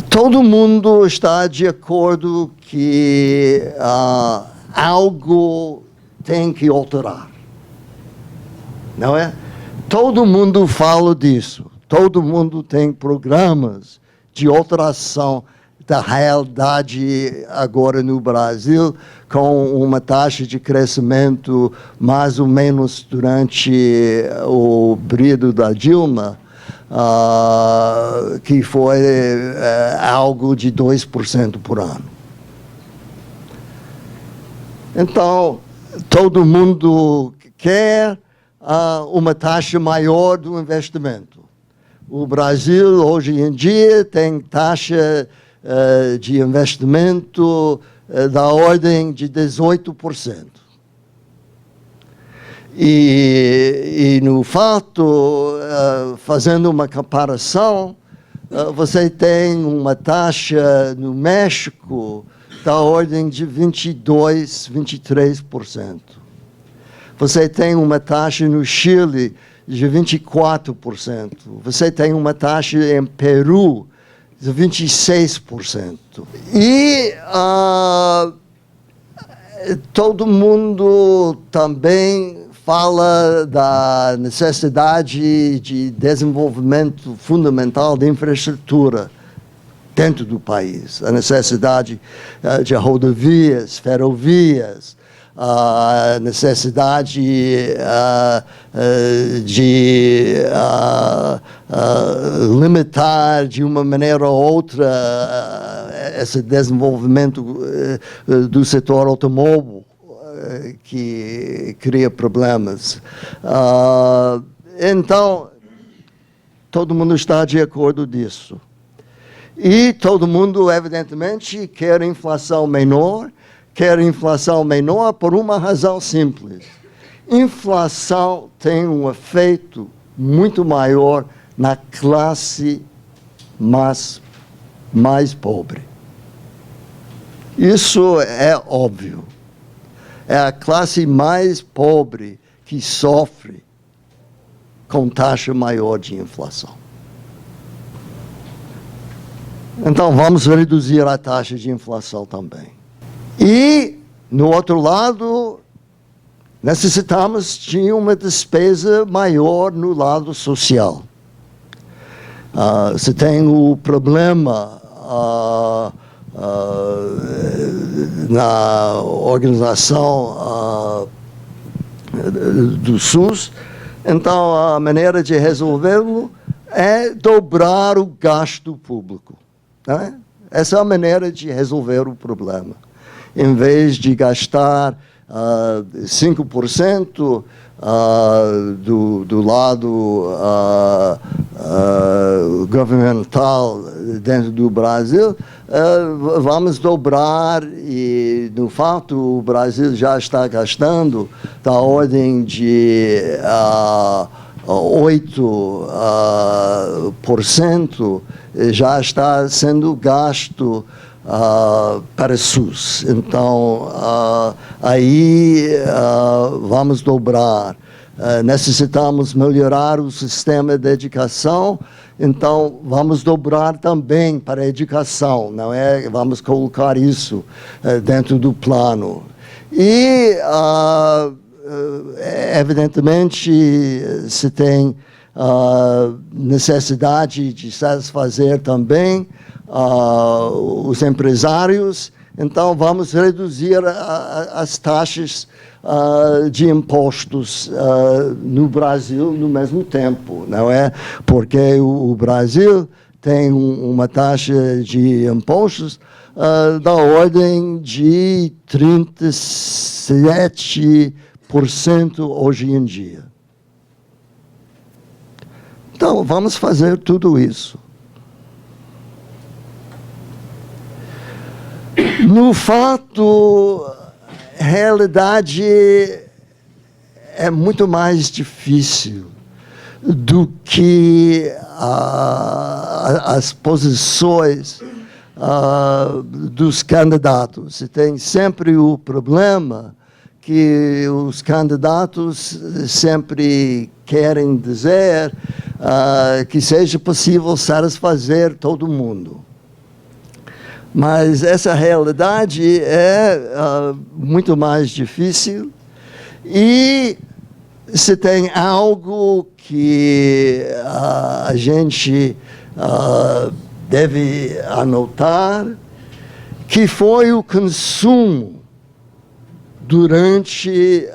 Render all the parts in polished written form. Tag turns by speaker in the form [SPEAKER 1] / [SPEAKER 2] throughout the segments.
[SPEAKER 1] Todo mundo está de acordo que algo tem que alterar, não é? Todo mundo fala disso. Todo mundo tem programas de alteração da realidade agora no Brasil, com uma taxa de crescimento mais ou menos durante o período da Dilma, que foi algo de 2% por ano. Então, todo mundo quer uma taxa maior do investimento. O Brasil, hoje em dia, tem taxa de investimento da ordem de 18%. E no fato, fazendo uma comparação, você tem uma taxa no México da ordem de 22%, 23%. Você tem uma taxa no Chile de 24%. Você tem uma taxa em Peru de 26%. E todo mundo também fala da necessidade de desenvolvimento fundamental de infraestrutura dentro do país. A necessidade de rodovias, ferrovias, a necessidade de limitar de uma maneira ou outra esse desenvolvimento do setor automóvel, que cria problemas. Então, todo mundo está de acordo disso. E todo mundo, evidentemente, quer inflação menor por uma razão simples. Inflação tem um efeito muito maior na classe mais pobre. Isso é óbvio. É a classe mais pobre que sofre com taxa maior de inflação. Então, vamos reduzir a taxa de inflação também. E, no outro lado, necessitamos de uma despesa maior no lado social. Você tem o problema na organização do SUS, então a maneira de resolvê-lo é dobrar o gasto público. Né? Essa é a maneira de resolver o problema. Em vez de gastar 5% do lado governamental dentro do Brasil, vamos dobrar, e no fato o Brasil já está gastando da ordem de 8% já está sendo gasto para SUS. Então, aí vamos dobrar. Necessitamos melhorar o sistema de educação, então vamos dobrar também para a educação, não é? Vamos colocar isso dentro do plano. E, evidentemente, se tem necessidade de satisfazer também os empresários, então vamos reduzir as taxas de impostos no Brasil no mesmo tempo, não é? Porque o Brasil tem uma taxa de impostos da ordem de 37% hoje em dia. Então, vamos fazer tudo isso. No fato, a realidade é muito mais difícil do que as posições dos candidatos. Você tem sempre o problema que os candidatos sempre querem dizer que seja possível satisfazer todo mundo. Mas essa realidade é muito mais difícil e se tem algo que a gente deve anotar, que foi o consumo durante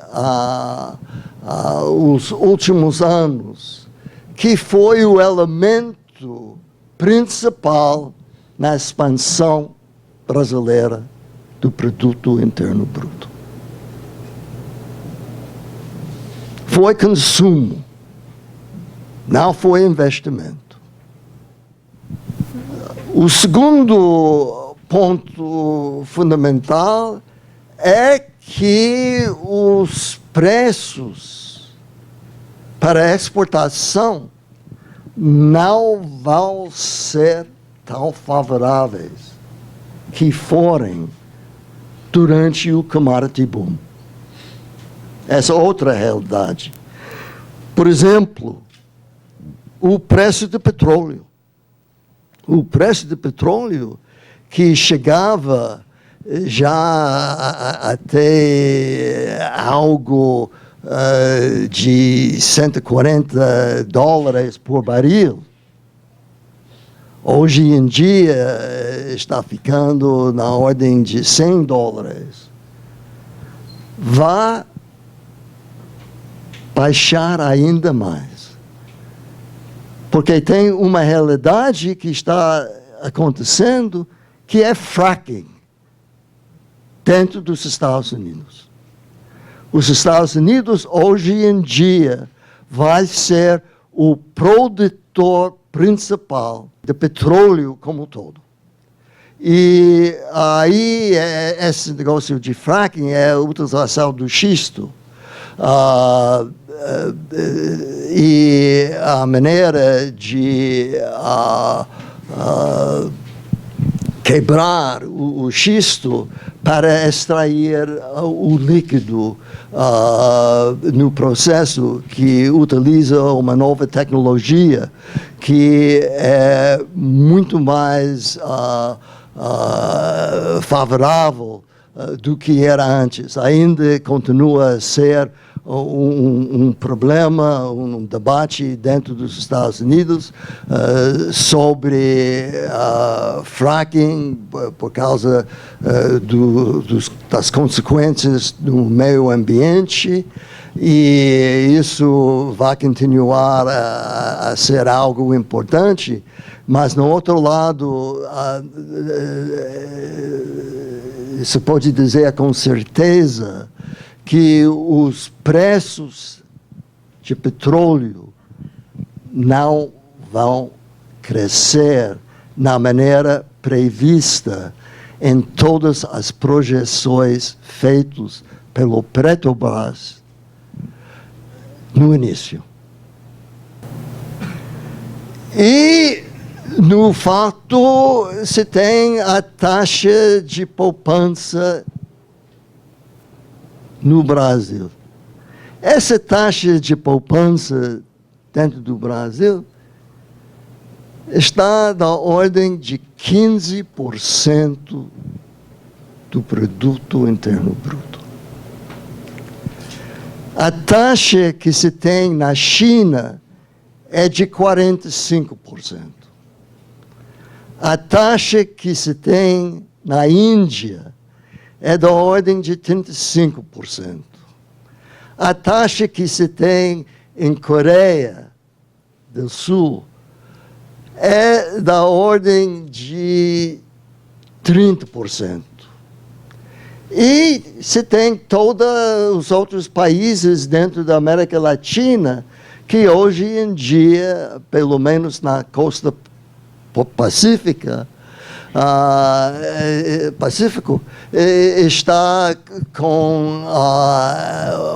[SPEAKER 1] os últimos anos, que foi o elemento principal na expansão brasileira do produto interno bruto. Foi consumo, não foi investimento. O segundo ponto fundamental é que os preços para exportação não vão ser tão favoráveis que forem durante o commodity boom. Essa é outra realidade. Por exemplo, o preço do petróleo. O preço do petróleo que chegava já até algo de $140 por baril. Hoje em dia está ficando na ordem de $100. Vai baixar ainda mais. Porque tem uma realidade que está acontecendo, que é fracking dentro dos Estados Unidos. Os Estados Unidos, hoje em dia, vai ser o produtor principal de petróleo como um todo. E aí, esse negócio de fracking é a utilização do xisto. E a maneira de quebrar o xisto para extrair o líquido no processo que utiliza uma nova tecnologia que é muito mais favorável do que era antes. Ainda continua a ser um problema, um debate dentro dos Estados Unidos sobre fracking por causa das consequências no meio ambiente, e isso vai continuar a ser algo importante, mas, no outro lado, se pode dizer com certeza que os preços de petróleo não vão crescer na maneira prevista em todas as projeções feitas pelo Petrobras no início. E, no fato, se tem a taxa de poupança no Brasil. Essa taxa de poupança dentro do Brasil está da ordem de 15% do produto interno bruto. A taxa que se tem na China é de 45%. A taxa que se tem na Índia é da ordem de 35%. A taxa que se tem em Coreia do Sul é da ordem de 30%. E se tem todos os outros países dentro da América Latina que hoje em dia, pelo menos na costa pacífica, Pacífico, está com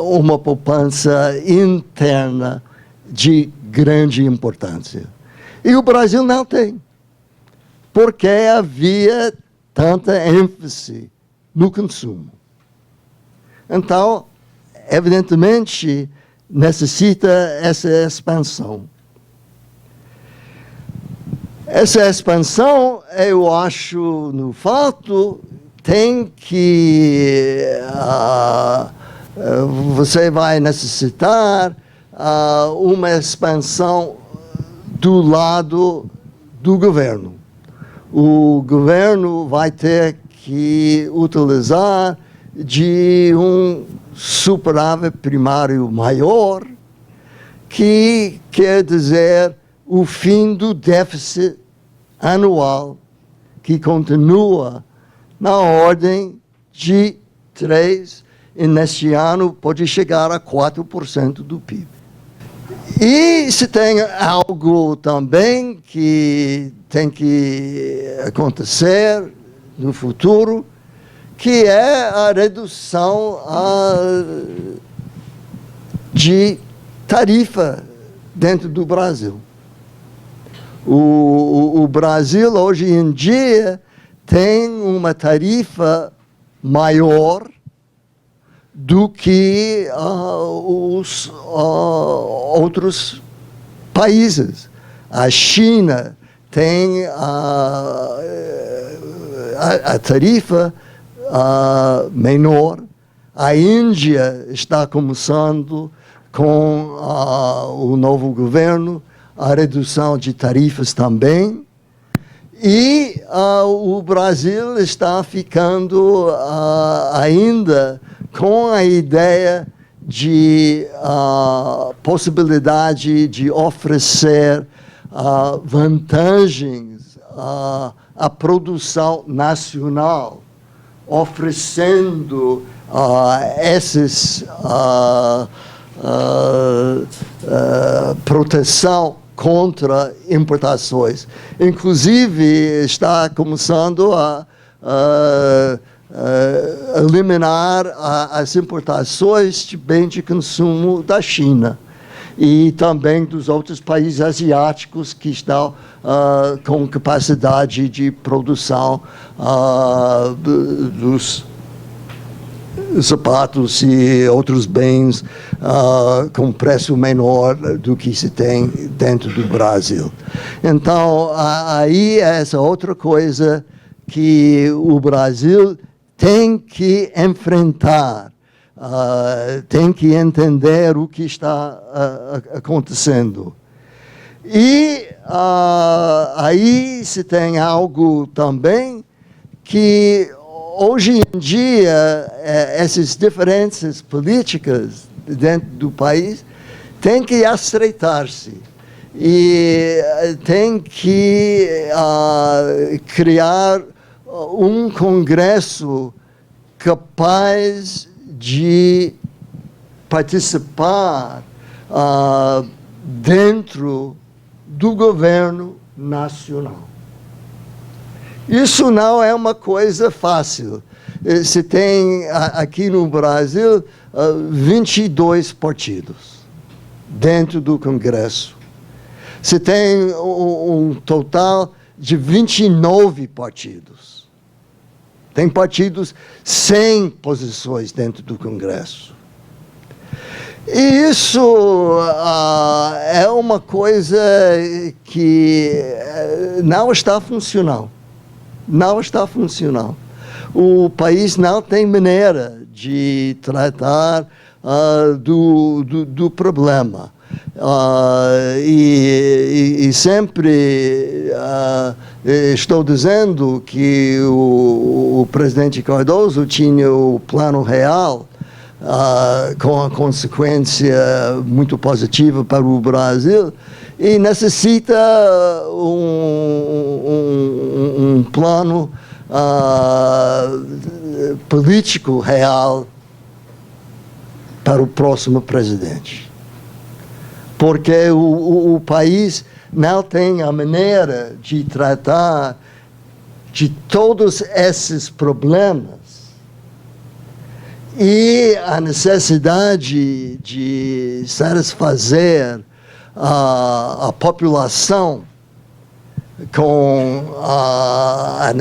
[SPEAKER 1] uma poupança interna de grande importância. E o Brasil não tem, porque havia tanta ênfase no consumo. Então, evidentemente, necessita essa expansão. Essa expansão, eu acho, no fato, tem que... você vai necessitar uma expansão do lado do governo. O governo vai ter que utilizar de um superávit primário maior, que quer dizer o fim do déficit anual, que continua na ordem de 3%, e neste ano pode chegar a 4% do PIB. E se tem algo também que tem que acontecer no futuro, que é a redução de tarifa dentro do Brasil. O Brasil, hoje em dia, tem uma tarifa maior do que os outros países. A China tem a tarifa menor. A Índia está começando com o novo governo a redução de tarifas também. E o Brasil está ficando ainda com a ideia de possibilidade de oferecer vantagens à produção nacional, oferecendo essas proteção contra importações. Inclusive, está começando a eliminar as importações de bens de consumo da China e também dos outros países asiáticos que estão com capacidade de produção dos sapatos e outros bens com preço menor do que se tem dentro do Brasil. Então, aí é essa outra coisa que o Brasil tem que enfrentar, tem que entender o que está acontecendo. E aí se tem algo também que hoje em dia essas diferenças políticas dentro do país têm que estreitar-se e tem que criar um Congresso capaz de participar dentro do governo nacional. Isso não é uma coisa fácil. Se tem aqui no Brasil 22 partidos dentro do Congresso. Se tem um total de 29 partidos. Tem partidos sem posições dentro do Congresso. E isso é uma coisa que não está funcionando. Não está funcionando. O país não tem maneira de tratar do problema. E sempre estou dizendo que o presidente Cardoso tinha o plano real com a consequência muito positiva para o Brasil e necessita um plano político real para o próximo presidente. Porque o país não tem a maneira de tratar de todos esses problemas e a necessidade de satisfazer a população com a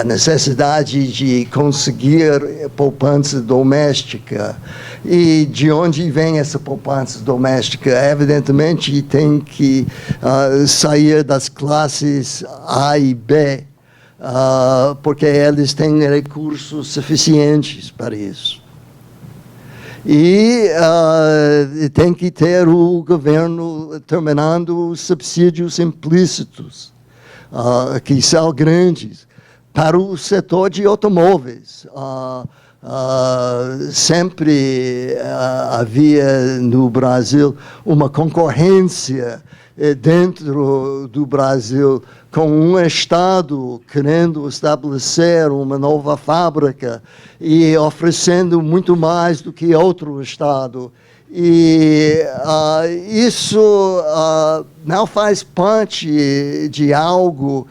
[SPEAKER 1] necessidade de conseguir poupança doméstica E de onde vem essa poupança doméstica? Evidentemente, tem que sair das classes A e B, porque eles têm recursos suficientes para isso. E tem que ter o governo terminando os subsídios implícitos, que são grandes, para o setor de automóveis. Sempre havia no Brasil uma concorrência dentro do Brasil, com um Estado querendo estabelecer uma nova fábrica e oferecendo muito mais do que outro Estado. E isso não faz parte de algo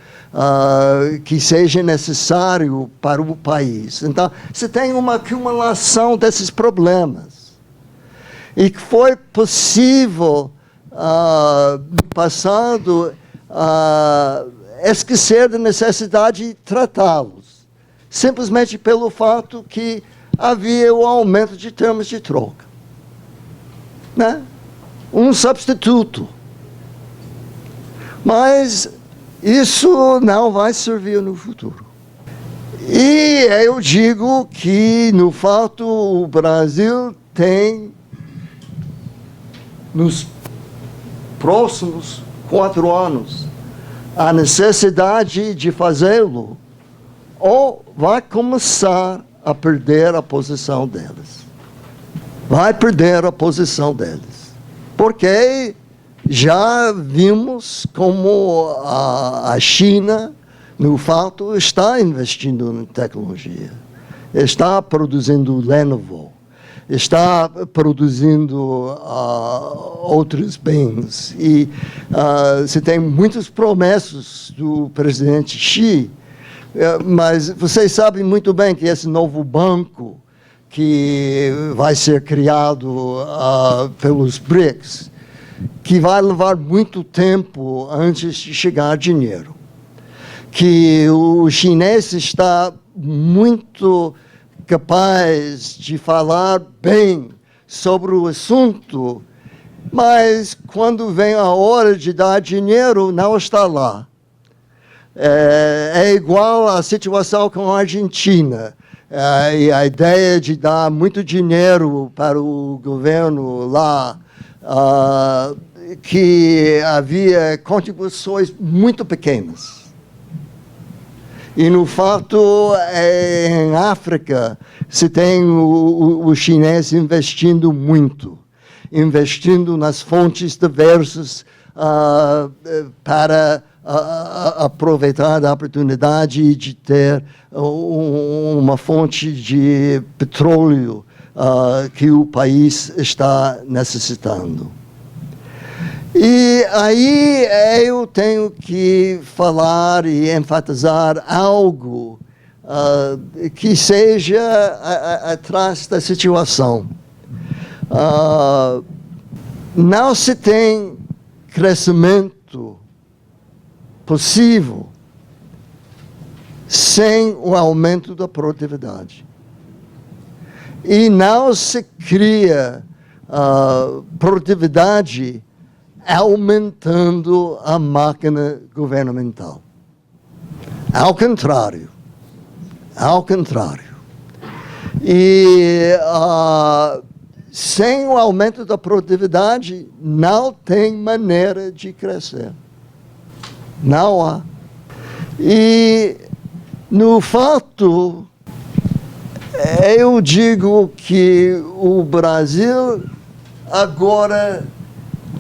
[SPEAKER 1] que seja necessário para o país. Então, você tem uma acumulação desses problemas. E que foi possível, no passado, esquecer da necessidade de tratá-los, simplesmente pelo fato que havia o aumento de termos de troca. Né? Um substituto. Mas isso não vai servir no futuro. E eu digo que, no fato, o Brasil tem, nos próximos 4 anos, a necessidade de fazê-lo, ou vai começar a perder a posição deles. Vai perder a posição deles. Porque já vimos como a China, no fato, está investindo em tecnologia. Está produzindo Lenovo. Está produzindo outros bens. E se tem muitas promessas do presidente Xi, mas vocês sabem muito bem que esse novo banco que vai ser criado pelos BRICS, que vai levar muito tempo antes de chegar dinheiro. Que o chinês está muito capaz de falar bem sobre o assunto, mas quando vem a hora de dar dinheiro, não está lá. É igual à situação com a Argentina. E a ideia de dar muito dinheiro para o governo lá, que havia contribuições muito pequenas. E, no fato, em África, se tem o chinês investindo muito, investindo nas fontes diversas para aproveitar a oportunidade de ter uma fonte de petróleo que o país está necessitando. E aí eu tenho que falar e enfatizar algo que seja atrás da situação. Não se tem crescimento possível sem o aumento da produtividade. E não se cria produtividade aumentando a máquina governamental. Ao contrário. Ao contrário. E sem o aumento da produtividade, não tem maneira de crescer. Não há. E, no fato, eu digo que o Brasil agora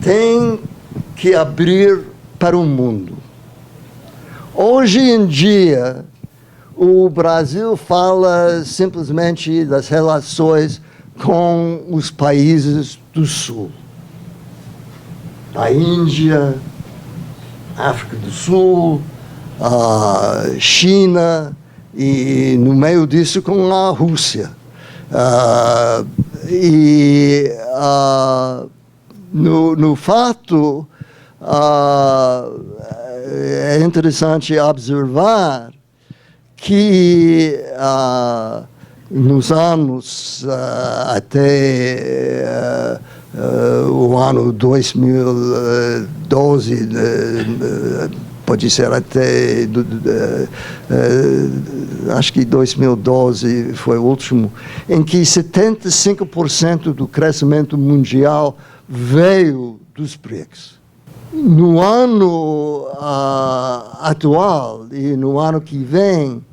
[SPEAKER 1] tem que abrir para o mundo. Hoje em dia, o Brasil fala simplesmente das relações com os países do Sul. A Índia, África do Sul, a China e, no meio disso, com a Rússia. No fato, é interessante observar que nos anos até o ano 2012, pode ser até, acho que 2012 foi o último, em que 75% do crescimento mundial veio dos BRICS. No ano atual e no ano que vem,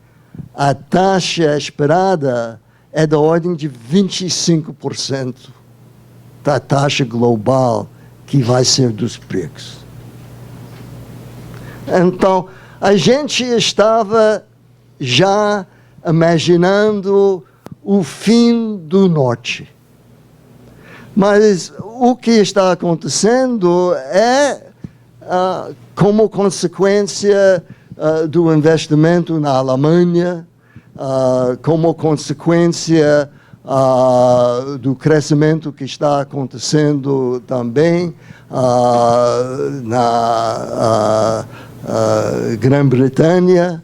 [SPEAKER 1] a taxa esperada é da ordem de 25% da taxa global que vai ser dos BRICS. Então, a gente estava já imaginando o fim do Norte. Mas o que está acontecendo é, como consequência do investimento na Alemanha, como consequência do crescimento que está acontecendo também na Grã-Bretanha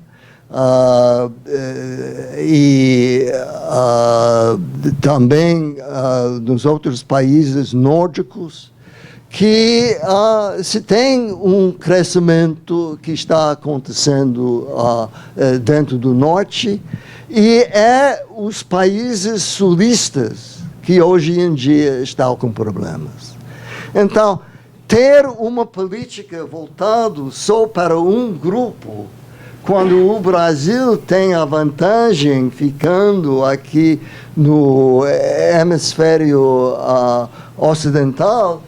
[SPEAKER 1] e também nos outros países nórdicos, que se tem um crescimento que está acontecendo dentro do norte, e é os países sulistas que hoje em dia estão com problemas. Então, ter uma política voltada só para um grupo, quando o Brasil tem a vantagem ficando aqui no hemisfério ocidental,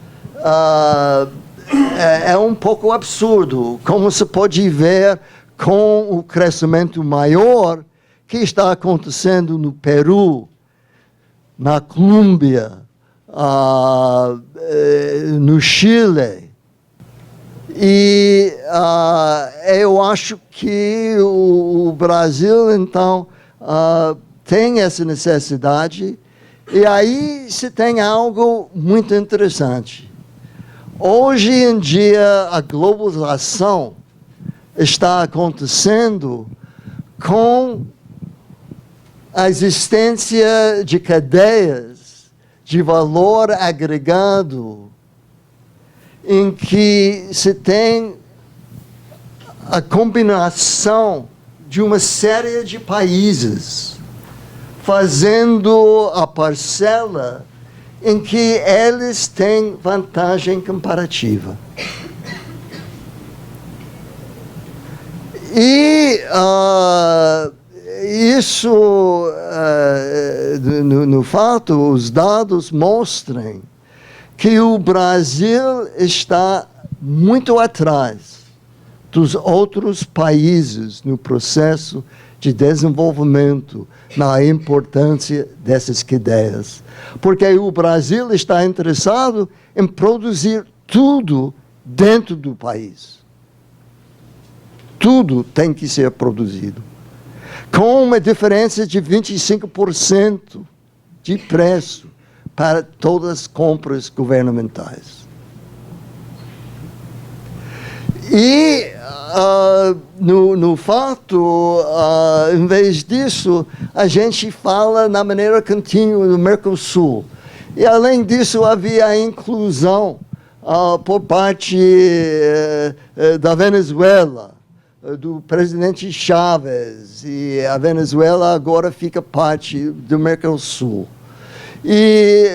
[SPEAKER 1] é um pouco absurdo, como se pode ver com o crescimento maior que está acontecendo no Peru, na Colômbia, no Chile. E eu acho que o Brasil, então, tem essa necessidade. E aí se tem algo muito interessante. Hoje em dia, a globalização está acontecendo com a existência de cadeias de valor agregado, em que se tem a combinação de uma série de países fazendo a parcela em que eles têm vantagem comparativa. E isso, no fato, os dados mostram que o Brasil está muito atrás dos outros países no processo de desenvolvimento, na importância dessas ideias. Porque o Brasil está interessado em produzir tudo dentro do país. Tudo tem que ser produzido, com uma diferença de 25% de preço para todas as compras governamentais. E, no fato, em vez disso, a gente fala na maneira contínua do Mercosul. E, além disso, havia a inclusão por parte da Venezuela, do presidente Chávez, e a Venezuela agora fica parte do Mercosul. E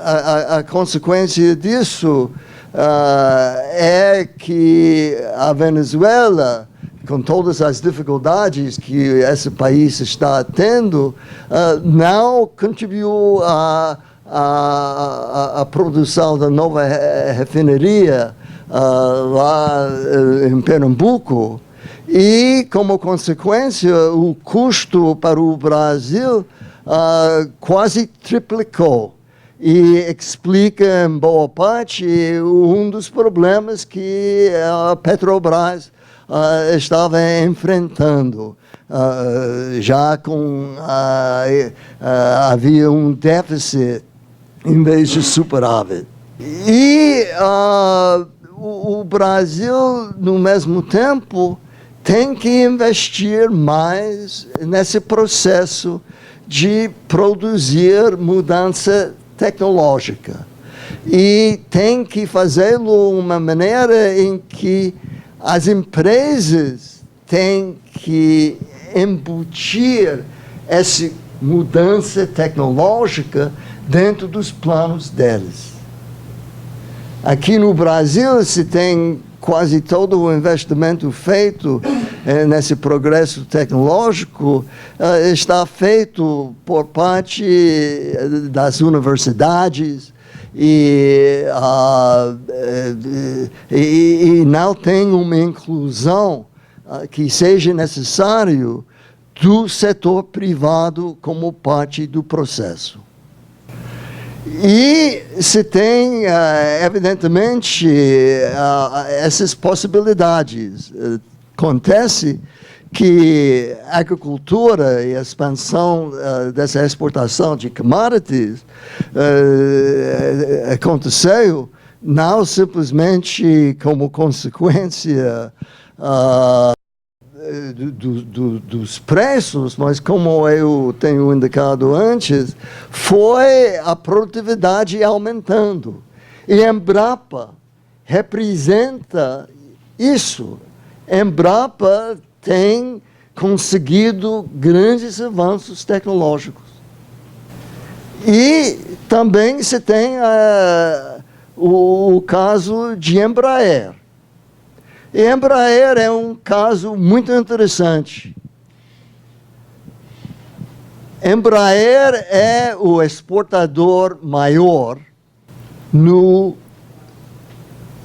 [SPEAKER 1] a consequência disso é que a Venezuela, com todas as dificuldades que esse país está tendo, não contribuiu à produção da nova refinaria lá em Pernambuco, e, como consequência, o custo para o Brasil quase triplicou. E explica, em boa parte, um dos problemas que a Petrobras estava enfrentando. Já havia um déficit em vez de superávit. E o Brasil, no mesmo tempo, tem que investir mais nesse processo de produzir mudança tecnológica. E tem que fazê-lo de uma maneira em que as empresas têm que embutir essa mudança tecnológica dentro dos planos deles. Aqui no Brasil se tem quase todo o investimento feito nesse progresso tecnológico está feito por parte das universidades e não tem uma inclusão que seja necessário do setor privado como parte do processo. E se tem, evidentemente, essas possibilidades. Acontece que a agricultura e a expansão dessa exportação de commodities aconteceu não simplesmente como consequência dos preços, mas como eu tenho indicado antes, foi a produtividade aumentando. E Embrapa representa isso. Embrapa tem conseguido grandes avanços tecnológicos. E também se tem o caso de Embraer. E Embraer é um caso muito interessante. Embraer é o exportador maior no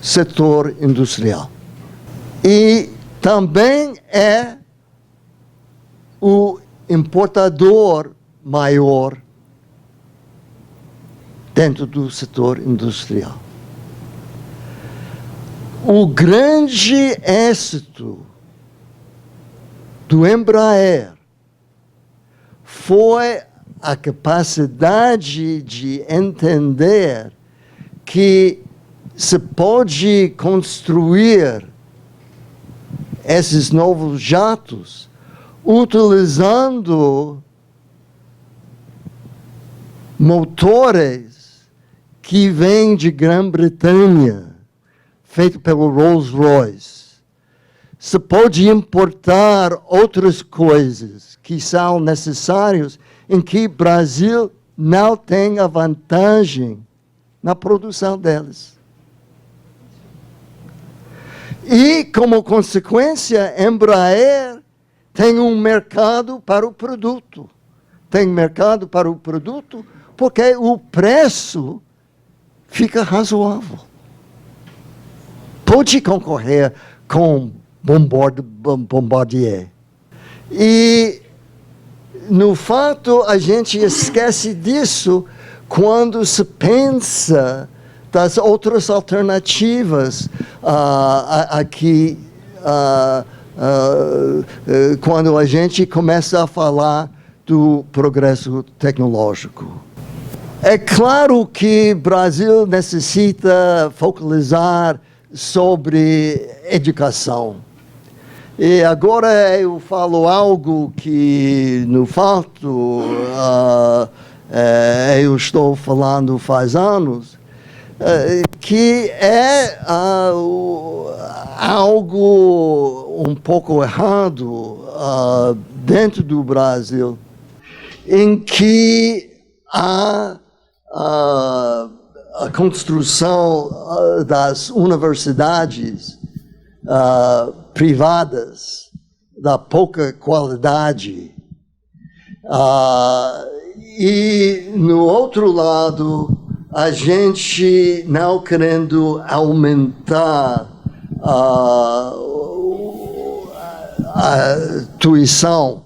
[SPEAKER 1] setor industrial. E também é o importador maior dentro do setor industrial. O grande êxito do Embraer foi a capacidade de entender que se pode construir esses novos jatos utilizando motores que vêm de Grã-Bretanha, feito pelo Rolls-Royce. Se pode importar outras coisas que são necessárias em que o Brasil não tem a vantagem na produção delas. E, como consequência, Embraer tem um mercado para o produto. Tem mercado para o produto porque o preço fica razoável. Pode concorrer com Bombardier. E, no fato, a gente esquece disso quando se pensa das outras alternativas aqui, quando a gente começa a falar do progresso tecnológico. É claro que o Brasil necessita focalizar sobre educação. E agora eu falo algo que, no fato, eu estou falando faz anos, que é algo um pouco errado dentro do Brasil, em que a construção das universidades privadas da pouca qualidade e, no outro lado, a gente não querendo aumentar a tuição,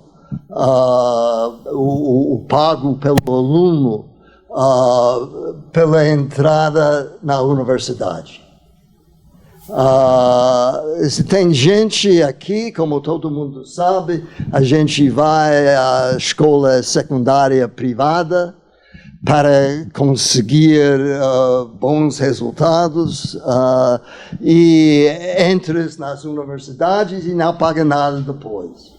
[SPEAKER 1] o pago pelo aluno, pela entrada na universidade. Se tem gente aqui, como todo mundo sabe, a gente vai à escola secundária privada, para conseguir bons resultados e entres nas universidades e não paga nada depois.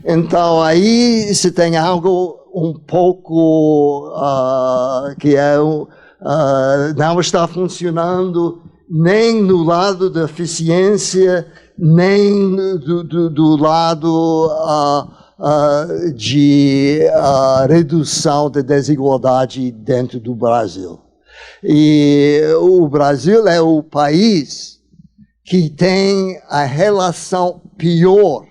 [SPEAKER 1] Então, aí se tem algo um pouco que não está funcionando nem no lado da eficiência, nem do lado de redução da desigualdade dentro do Brasil. E o Brasil é o país que tem a relação pior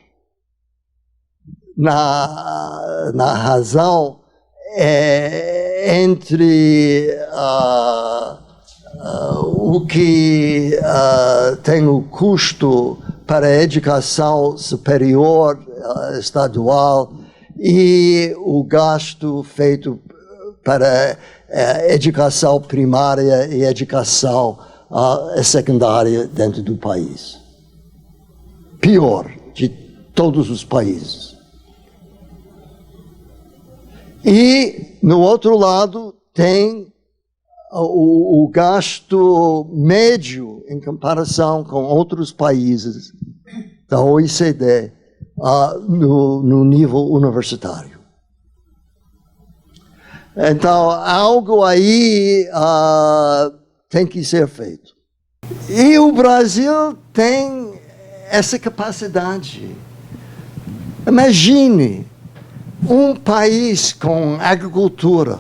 [SPEAKER 1] na razão entre o que tem o custo para a educação superior estadual e o gasto feito para a educação primária e educação secundária dentro do país. Pior de todos os países. E, no outro lado, tem o gasto médio em comparação com outros países da OECD no nível universitário. Então, algo aí tem que ser feito. E o Brasil tem essa capacidade. Imagine um país com agricultura,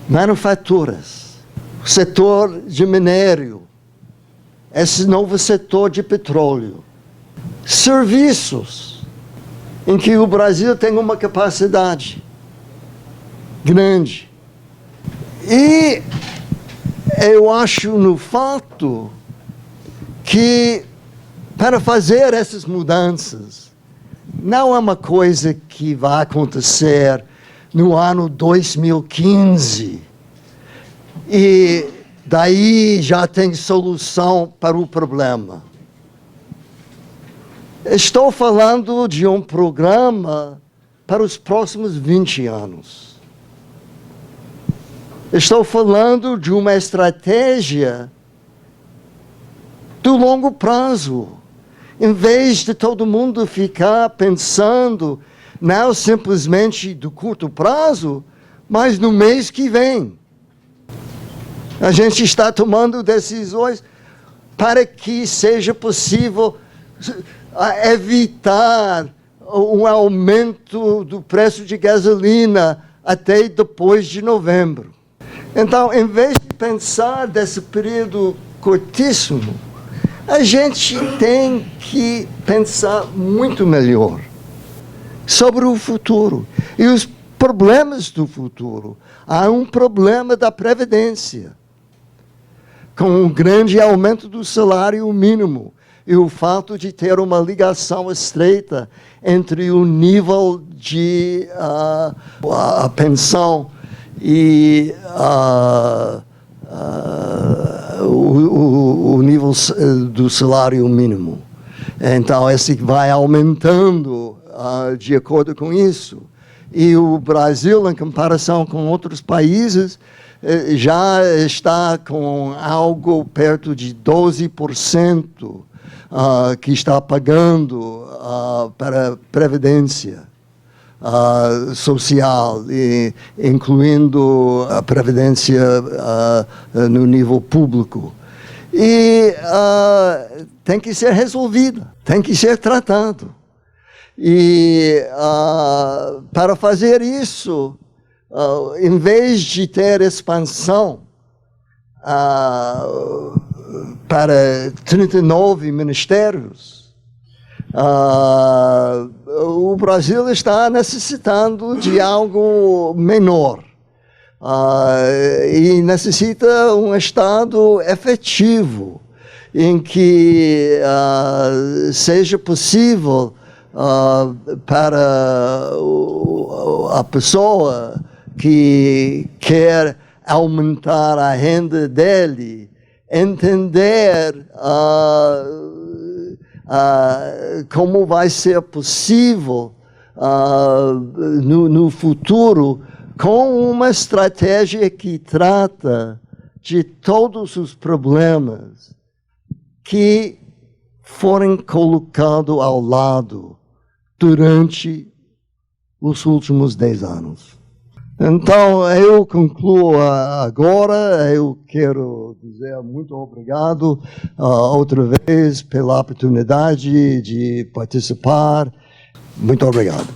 [SPEAKER 1] manufaturas, setor de minério, esse novo setor de petróleo, serviços, em que o Brasil tem uma capacidade grande. E eu acho no fato que para fazer essas mudanças não é uma coisa que vai acontecer no ano 2015 e daí já tem solução para o problema. Estou falando de um programa para os próximos 20 anos. Estou falando de uma estratégia do longo prazo. Em vez de todo mundo ficar pensando não simplesmente do curto prazo, mas no mês que vem. A gente está tomando decisões para que seja possível evitar um aumento do preço de gasolina até depois de novembro. Então, em vez de pensar desse período curtíssimo, a gente tem que pensar muito melhor sobre o futuro e os problemas do futuro. Há um problema da previdência, com um grande aumento do salário mínimo e o fato de ter uma ligação estreita entre o nível de a pensão e o nível do salário mínimo. Então, esse vai aumentando de acordo com isso. E o Brasil, em comparação com outros países, já está com algo perto de 12% que está pagando para a previdência social, incluindo a previdência no nível público. E tem que ser resolvida, tem que ser tratado. E para fazer isso, em vez de ter expansão para 39 ministérios, o Brasil está necessitando de algo menor. E necessita um Estado efetivo, em que seja possível para a pessoa que quer aumentar a renda dele entender como vai ser possível no futuro com uma estratégia que trata de todos os problemas que foram colocados ao lado durante os últimos 10 anos. Então, eu concluo agora. Eu quero dizer muito obrigado outra vez pela oportunidade de participar. Muito obrigado.